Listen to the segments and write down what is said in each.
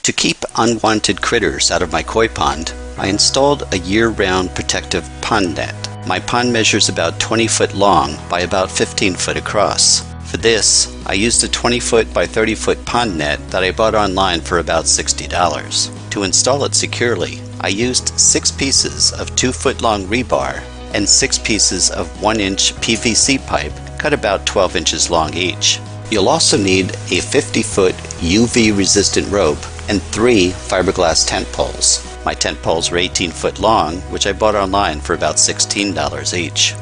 To keep unwanted critters out of my koi pond, I installed a year-round protective pond net. My pond measures about 20 foot long by about 15 foot across. For this, I used a 20 foot by 30 foot pond net that I bought online for about $60. To install it securely, I used 6 pieces of 2 foot long rebar and 6 pieces of 1-inch PVC pipe cut about 12 inches long each. You'll also need a 50-foot UV-resistant rope and 3 fiberglass tent poles. My tent poles were 18 foot long, which I bought online for about $16 each.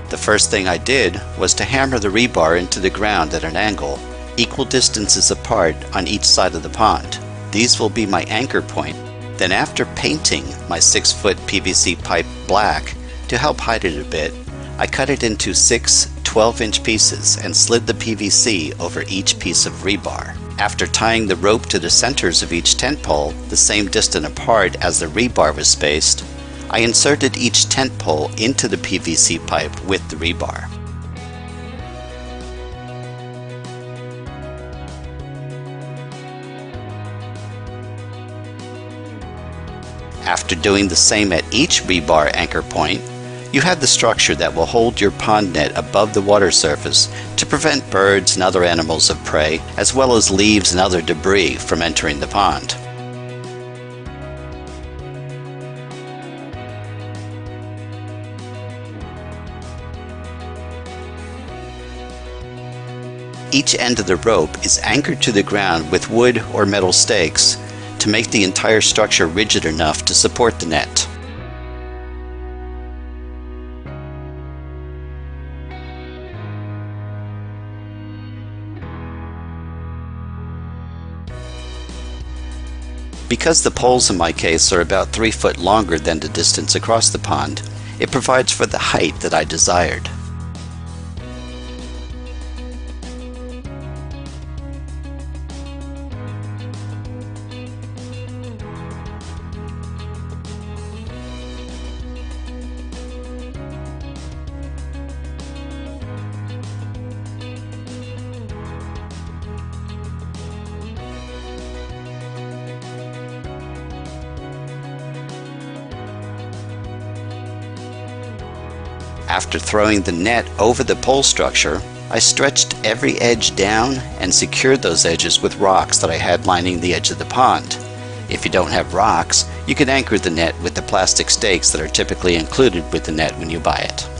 The first thing I did was to hammer the rebar into the ground at an angle, equal distances apart on each side of the pond. These will be my anchor point. Then after painting my 6-foot PVC pipe black to help hide it a bit, I cut it into 6 12-inch pieces and slid the PVC over each piece of rebar. After tying the rope to the centers of each tent pole, the same distance apart as the rebar was spaced, I inserted each tent pole into the PVC pipe with the rebar. After doing the same at each rebar anchor point, you have the structure that will hold your pond net above the water surface to prevent birds and other animals of prey, as well as leaves and other debris from entering the pond. Each end of the rope is anchored to the ground with wood or metal stakes to make the entire structure rigid enough to support the net. Because the poles in my case are about 3 foot longer than the distance across the pond, it provides for the height that I desired. After throwing the net over the pole structure, I stretched every edge down and secured those edges with rocks that I had lining the edge of the pond. If you don't have rocks, you can anchor the net with the plastic stakes that are typically included with the net when you buy it.